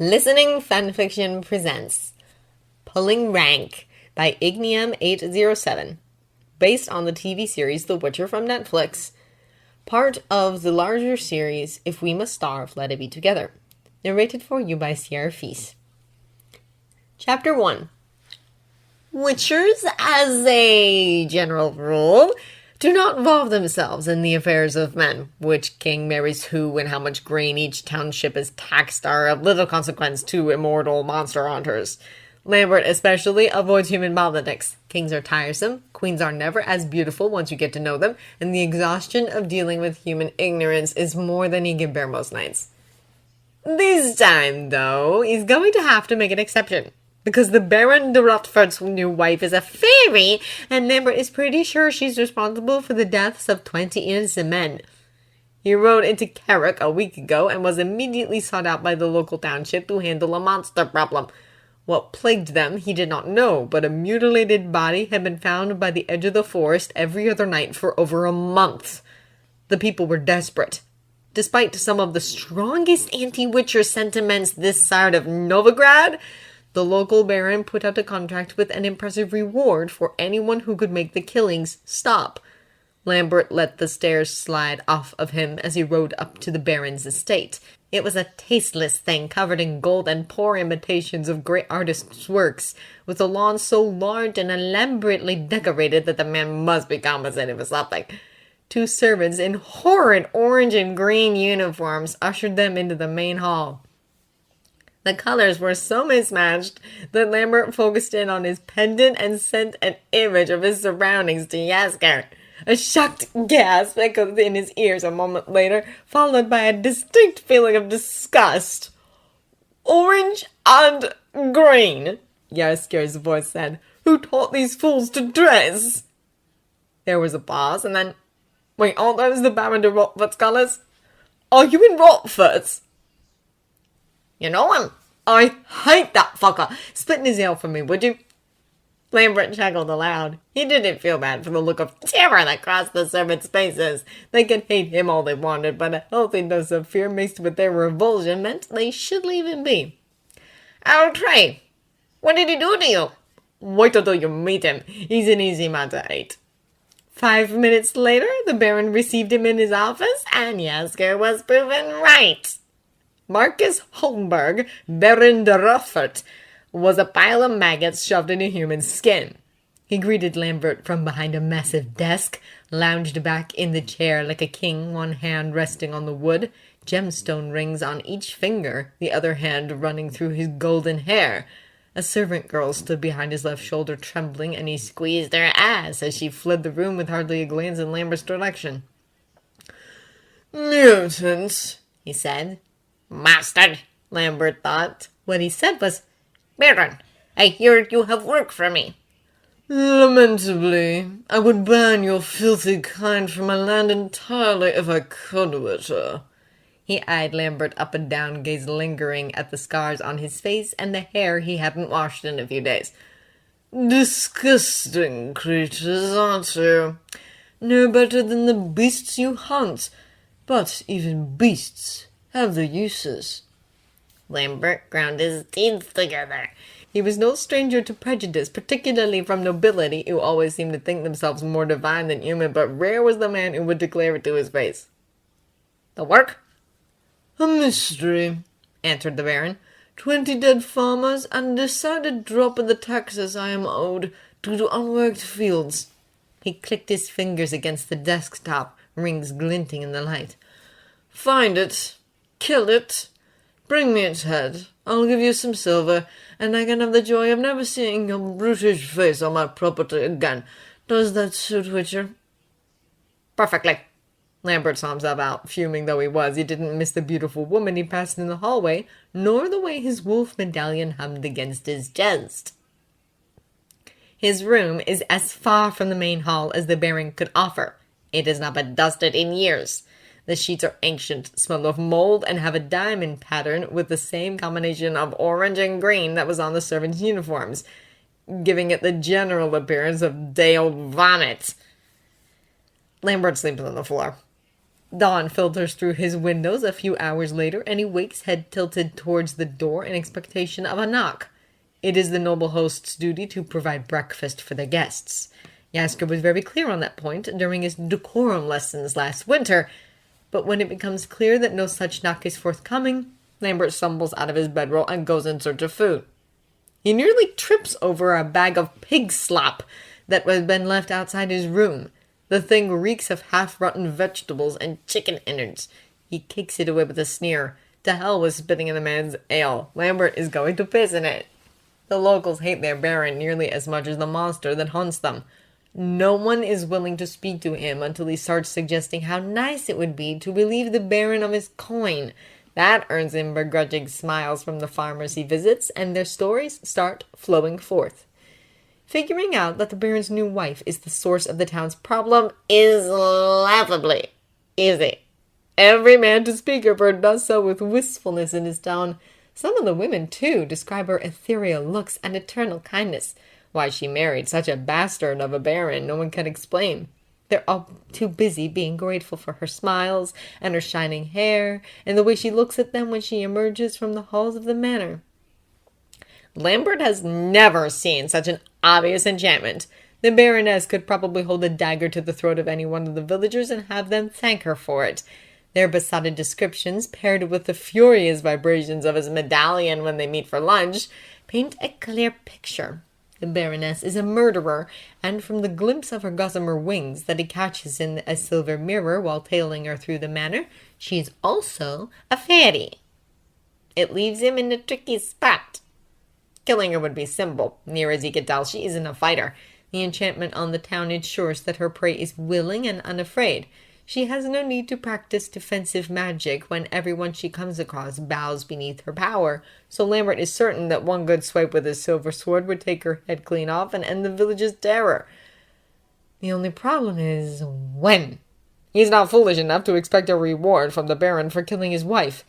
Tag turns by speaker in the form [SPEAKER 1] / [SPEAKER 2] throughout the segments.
[SPEAKER 1] Listening Fanfiction presents Pulling Rank by Ignium807, based on the TV series The Witcher from Netflix, part of the larger series If We Must Starve, Let It Be Together, narrated for you by Sierra Feast. Chapter 1. Witchers, as a general rule, do not involve themselves in the affairs of men. Which king marries who and how much grain each township is taxed are of little consequence to immortal monster hunters. Lambert especially avoids human politics. Kings are tiresome, queens are never as beautiful once you get to know them, and the exhaustion of dealing with human ignorance is more than he can bear most nights. This time, though, he's going to have to make an exception. Because the Baron de Rotford's new wife is a fairy, and Lambert is pretty sure she's responsible for the deaths of 20 innocent men. He rode into Kerack a week ago and was immediately sought out by the local township to handle a monster problem. What plagued them he did not know, but a mutilated body had been found by the edge of the forest every other night for over a month. The people were desperate. Despite some of the strongest anti-Witcher sentiments this side of Novigrad, the local baron put out a contract with an impressive reward for anyone who could make the killings stop. Lambert let the stairs slide off of him as he rode up to the baron's estate. It was a tasteless thing covered in gold and poor imitations of great artists' works, with a lawn so large and elaborately decorated that the man must be compensated for something. Two servants in horrid orange and green uniforms ushered them into the main hall. The colors were so mismatched that Lambert focused in on his pendant and sent an image of his surroundings to Jaskier. A shocked gasp echoed in his ears a moment later, followed by a distinct feeling of disgust. "Orange and green," Jaskier's voice said. "Who taught these fools to dress?" There was a pause, and then, "Wait, aren't those the Baron de Rotford's colours? Are you in Rotford's?" "You know him? I hate that fucker. Split his ear for me, would you?" Lambert chuckled aloud. He didn't feel bad for the look of terror that crossed the servants' faces. They could hate him all they wanted, but a healthy dose of fear mixed with their revulsion meant they should leave him be. "I'll try. What did he do to you?" "Wait until you meet him. He's an easy man to hate." 5 minutes later, the Baron received him in his office, and Jaskier was proven right. Marcus Holmberg, Baron de Rotford, was a pile of maggots shoved in a human skin. He greeted Lambert from behind a massive desk, lounged back in the chair like a king, one hand resting on the wood, gemstone rings on each finger, the other hand running through his golden hair. A servant girl stood behind his left shoulder trembling, and he squeezed her ass as she fled the room with hardly a glance in Lambert's direction. "Mutants," he said. "Bastard," Lambert thought. What he said was, "Baron, I hear you have work for me." "Lamentably, I would ban your filthy kind from my land entirely if I could, Witcher." He eyed Lambert up and down, gaze lingering at the scars on his face and the hair he hadn't washed in a few days. "Disgusting creatures, aren't you? No better than the beasts you hunt. But even beasts have their uses." Lambert ground his teeth together. He was no stranger to prejudice, particularly from nobility, who always seemed to think themselves more divine than human, but rare was the man who would declare it to his face. "The work?" "A mystery," answered the Baron. 20 dead farmers and a decided drop in the taxes I am owed due to unworked fields." He clicked his fingers against the desktop, rings glinting in the light. "Find it. Kill it. Bring me its head. I'll give you some silver, and I can have the joy of never seeing your brutish face on my property again. Does that suit, Witcher?" "Perfectly." Lambert saw himself out, fuming though he was. He didn't miss the beautiful woman he passed in the hallway, nor the way his wolf medallion hummed against his chest. His room is as far from the main hall as the Baron could offer. It has not been dusted in years. The sheets are ancient, smell of mold, and have a diamond pattern with the same combination of orange and green that was on the servants' uniforms, giving it the general appearance of day-old vomit. Lambert sleeps on the floor. Dawn filters through his windows a few hours later, and he wakes, head tilted towards the door in expectation of a knock. It is the noble host's duty to provide breakfast for their guests. Jaskier was very clear on that point during his decorum lessons last winter, but when it becomes clear that no such knock is forthcoming, Lambert stumbles out of his bedroll and goes in search of food. He nearly trips over a bag of pig slop that had been left outside his room. The thing reeks of half-rotten vegetables and chicken innards. He kicks it away with a sneer. To hell with spitting in the man's ale. Lambert is going to piss in it. The locals hate their baron nearly as much as the monster that hunts them. No one is willing to speak to him until he starts suggesting how nice it would be to relieve the baron of his coin. That earns him begrudging smiles from the farmers he visits, and their stories start flowing forth. Figuring out that the baron's new wife is the source of the town's problem is laughably easy. Every man to speak of her does so with wistfulness in his tone. Some of the women, too, describe her ethereal looks and eternal kindness. Why she married such a bastard of a baron, no one can explain. They're all too busy being grateful for her smiles and her shining hair and the way she looks at them when she emerges from the halls of the manor. Lambert has never seen such an obvious enchantment. The Baroness could probably hold a dagger to the throat of any one of the villagers and have them thank her for it. Their besotted descriptions, paired with the furious vibrations of his medallion when they meet for lunch, paint a clear picture. The Baroness is a murderer, and from the glimpse of her gossamer wings that he catches in a silver mirror while tailing her through the manor, she is also a fairy. It leaves him in a tricky spot. Killing her would be simple. Near as he could tell, she isn't a fighter. The enchantment on the town ensures that her prey is willing and unafraid. She has no need to practice defensive magic when everyone she comes across bows beneath her power, so Lambert is certain that one good swipe with his silver sword would take her head clean off and end the village's terror. The only problem is when. He's not foolish enough to expect a reward from the Baron for killing his wife.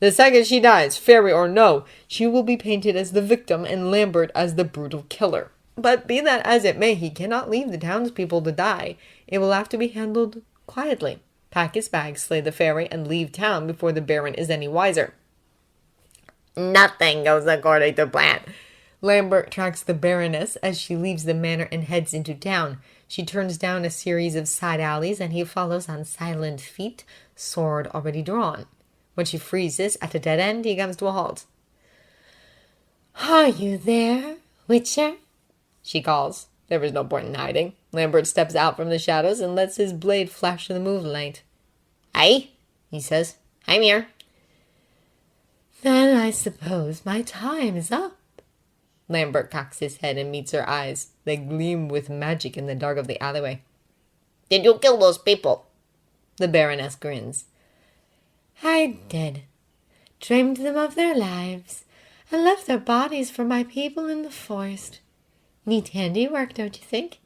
[SPEAKER 1] The second she dies, fairy or no, she will be painted as the victim and Lambert as the brutal killer. But be that as it may, he cannot leave the townspeople to die. It will have to be handled quietly. Pack his bags, slay the fairy, and leave town before the Baron is any wiser. Nothing goes according to plan. Lambert tracks the Baroness as she leaves the manor and heads into town. She turns down a series of side alleys, and he follows on silent feet, sword already drawn. When she freezes at a dead end, he comes to a halt. "Are you there, Witcher?" she calls. There is no point in hiding. Lambert steps out from the shadows and lets his blade flash in the moonlight. "Aye," he says. "I'm here." "Then I suppose my time is up." Lambert cocks his head and meets her eyes. They gleam with magic in the dark of the alleyway. "Did you kill those people?" The Baroness grins. "I did. Dreamed them of their lives, and left their bodies for my people in the forest. Neat handiwork, don't you think?"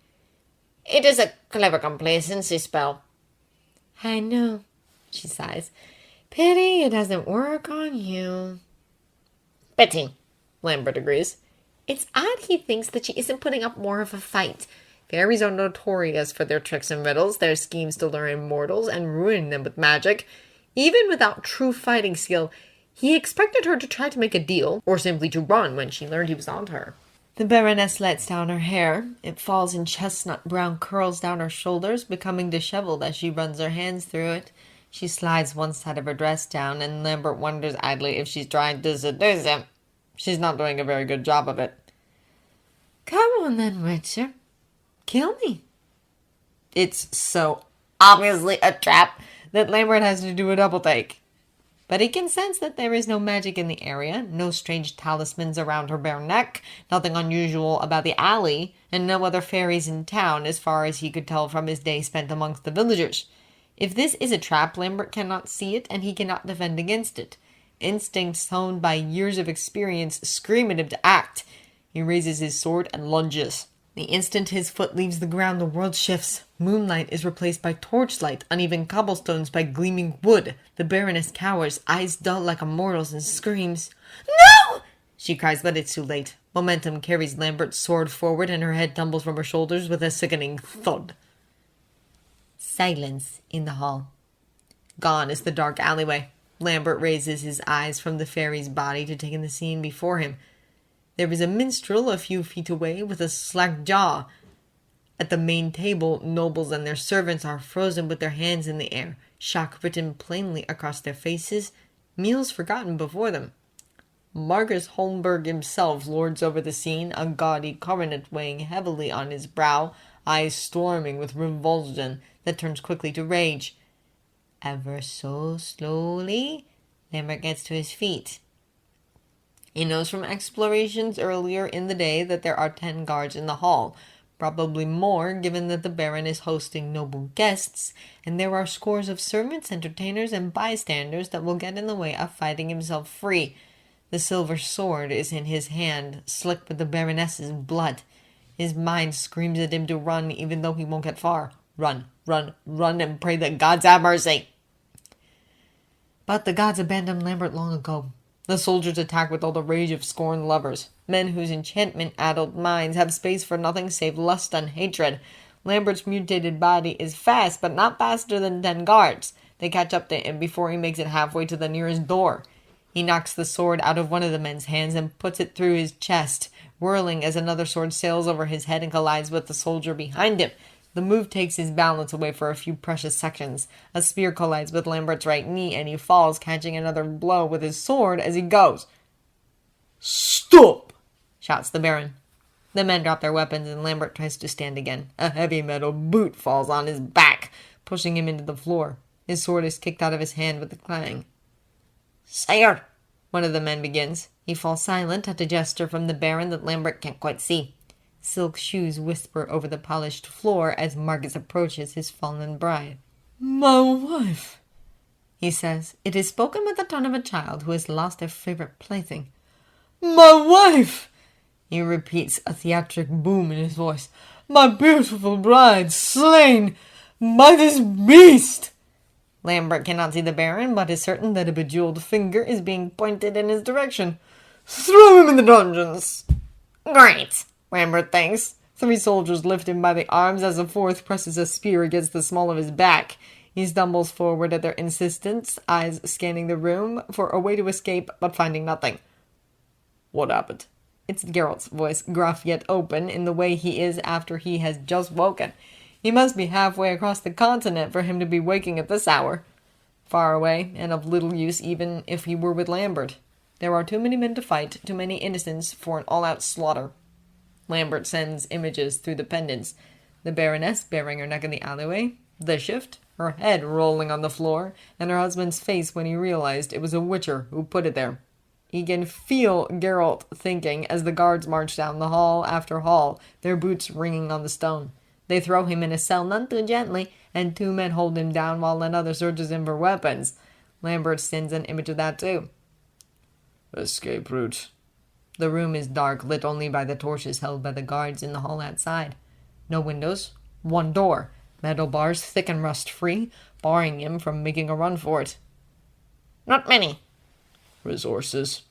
[SPEAKER 1] "It is a clever complacency spell." "I know," she sighs. "Pity it doesn't work on you." "Pity," Lambert agrees. It's odd he thinks that she isn't putting up more of a fight. Fairies are notorious for their tricks and riddles, their schemes to lure in mortals and ruin them with magic. Even without true fighting skill, he expected her to try to make a deal, or simply to run when she learned he was on to her. The Baroness lets down her hair. It falls in chestnut brown curls down her shoulders, becoming disheveled as she runs her hands through it. She slides one side of her dress down, and Lambert wonders idly if she's trying to seduce him. She's not doing a very good job of it. "Come on then, Witcher. Kill me." It's so obviously a trap that Lambert has to do a double take. But he can sense that there is no magic in the area, no strange talismans around her bare neck, nothing unusual about the alley, and no other fairies in town as far as he could tell from his day spent amongst the villagers. If this is a trap, Lambert cannot see it, and he cannot defend against it. Instincts honed by years of experience scream at him to act. He raises his sword and lunges. The instant his foot leaves the ground, the world shifts. Moonlight is replaced by torchlight, uneven cobblestones by gleaming wood. The Baroness cowers, eyes dull like a mortal's, and screams. "No!" she cries, but it's too late. Momentum carries Lambert's sword forward, and her head tumbles from her shoulders with a sickening thud. Silence in the hall. Gone is the dark alleyway. Lambert raises his eyes from the fairy's body to take in the scene before him. There is a minstrel a few feet away with a slack jaw. At the main table, nobles and their servants are frozen with their hands in the air, shock written plainly across their faces, meals forgotten before them. Marcus Holmberg himself lords over the scene, a gaudy coronet weighing heavily on his brow, eyes storming with revulsion that turns quickly to rage. Ever so slowly, Lambert gets to his feet. He knows from explorations earlier in the day that there are 10 guards in the hall, probably more given that the Baron is hosting noble guests, and there are scores of servants, entertainers, and bystanders that will get in the way of fighting himself free. The silver sword is in his hand, slick with the Baroness's blood. His mind screams at him to run, even though he won't get far. Run, run, run, and pray that gods have mercy. But the gods abandoned Lambert long ago. The soldiers attack with all the rage of scorned lovers. Men whose enchantment-addled minds have space for nothing save lust and hatred. Lambert's mutated body is fast, but not faster than 10 guards. They catch up to him before he makes it halfway to the nearest door. He knocks the sword out of one of the men's hands and puts it through his chest, whirling as another sword sails over his head and collides with the soldier behind him. The move takes his balance away for a few precious seconds. A spear collides with Lambert's right knee, and he falls, catching another blow with his sword as he goes. "Stop!" shouts the Baron. The men drop their weapons, and Lambert tries to stand again. A heavy metal boot falls on his back, pushing him into the floor. His sword is kicked out of his hand with a clang. "Sire!" one of the men begins. He falls silent at a gesture from the Baron that Lambert can't quite see. Silk shoes whisper over the polished floor as Marcus approaches his fallen bride. "My wife," he says. It is spoken with the tone of a child who has lost their favorite plaything. "My wife," he repeats, a theatric boom in his voice. "My beautiful bride, slain by this beast." Lambert cannot see the Baron, but is certain that a bejeweled finger is being pointed in his direction. "Throw him in the dungeons." "Great," Lambert thinks. 3 soldiers lift him by the arms as a 4th presses a spear against the small of his back. He stumbles forward at their insistence, eyes scanning the room for a way to escape, but finding nothing. "What happened?" It's Geralt's voice, gruff yet open in the way he is after he has just woken. He must be halfway across the continent for him to be waking at this hour. Far away, and of little use even if he were with Lambert. There are too many men to fight, too many innocents for an all-out slaughter. Lambert sends images through the pendants. The Baroness bearing her neck in the alleyway, the shift, her head rolling on the floor, and her husband's face when he realized it was a witcher who put it there. He can feel Geralt thinking as the guards march down the hall after hall, their boots ringing on the stone. They throw him in a cell none too gently, and 2 men hold him down while another searches him for weapons. Lambert sends an image of that too. "Escape route." The room is dark, lit only by the torches held by the guards in the hall outside. No windows, 1 door, metal bars thick and rust-free, barring him from making a run for it. "Not many." "Resources?"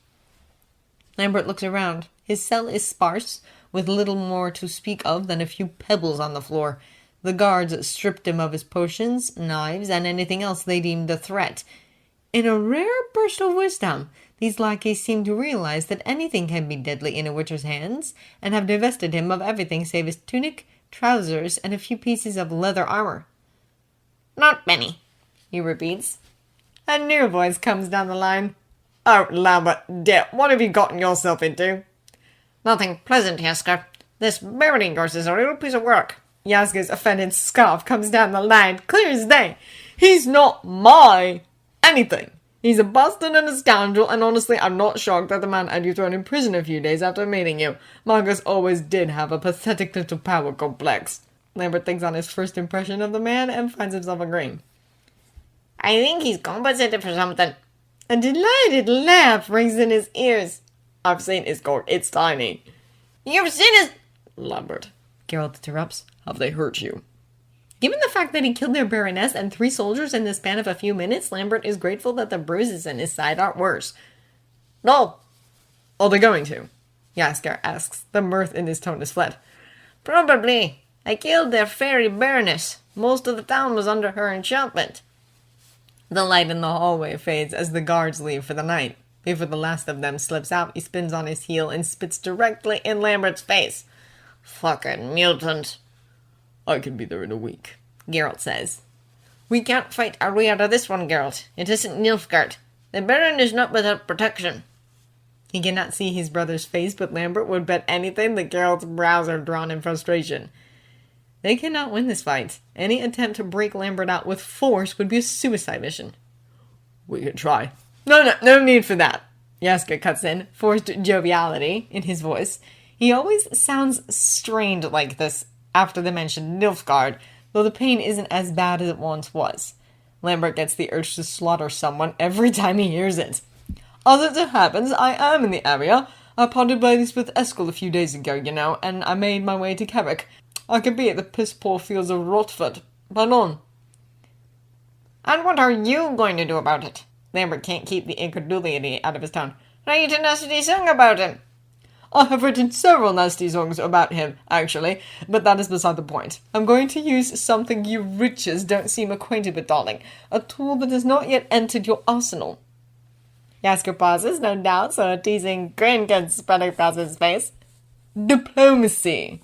[SPEAKER 1] Lambert looks around. His cell is sparse, with little more to speak of than a few pebbles on the floor. The guards stripped him of his potions, knives, and anything else they deemed a threat. In a rare burst of wisdom, these lackeys seem to realize that anything can be deadly in a witcher's hands, and have divested him of everything save his tunic, trousers, and a few pieces of leather armor. "Not many," he repeats. A new voice comes down the line. "Oh, Lambert, dear, what have you gotten yourself into?" "Nothing pleasant, Jaskier. This Baron of yours is a real piece of work." Jaskier's offended scoff comes down the line, clear as day. "He's not my anything. He's a bastard and a scoundrel, and honestly, I'm not shocked that the man had you thrown in prison a few days after meeting you. Marcus always did have a pathetic little power complex." Lambert thinks on his first impression of the man and finds himself agreeing. "I think he's compensated for something." A delighted laugh rings in his ears. "I've seen his court. It's tiny." "You've seen his—" "Lambert," Geralt interrupts. "Have they hurt you?" Given the fact that he killed their Baroness and 3 soldiers in the span of a few minutes, Lambert is grateful that the bruises in his side aren't worse. "No." "Are they going to?" Jaskier asks. The mirth in his tone is fled. "Probably. I killed their fairy Baroness. Most of the town was under her enchantment." The light in the hallway fades as the guards leave for the night. Before the last of them slips out, he spins on his heel and spits directly in Lambert's face. Fucking mutant. I can be there in a week, Geralt says. We can't fight our way out of this one, Geralt. It isn't Nilfgaard. The Baron is not without protection. He cannot see his brother's face, but Lambert would bet anything that Geralt's brows are drawn in frustration. They cannot win this fight. Any attempt to break Lambert out with force would be a suicide mission. We can try. No need for that. Jaskier cuts in, forced joviality in his voice. He always sounds strained like this after the mention Nilfgaard, though the pain isn't as bad as it once was. Lambert gets the urge to slaughter someone every time he hears it. As it happens, I am in the area. I parted ways with Eskel a few days ago, and I made my way to Kerack. I could be at the piss-poor fields of Rotford. Pardon. And what are you going to do about it? Lambert can't keep the incredulity out of his tone. Write a nasty song about him. I have written several nasty songs about him, actually, but that is beside the point. I'm going to use something you riches don't seem acquainted with, darling. A tool that has not yet entered your arsenal. Jaskier pauses, no doubt, so a teasing grin can spread across his face. Diplomacy.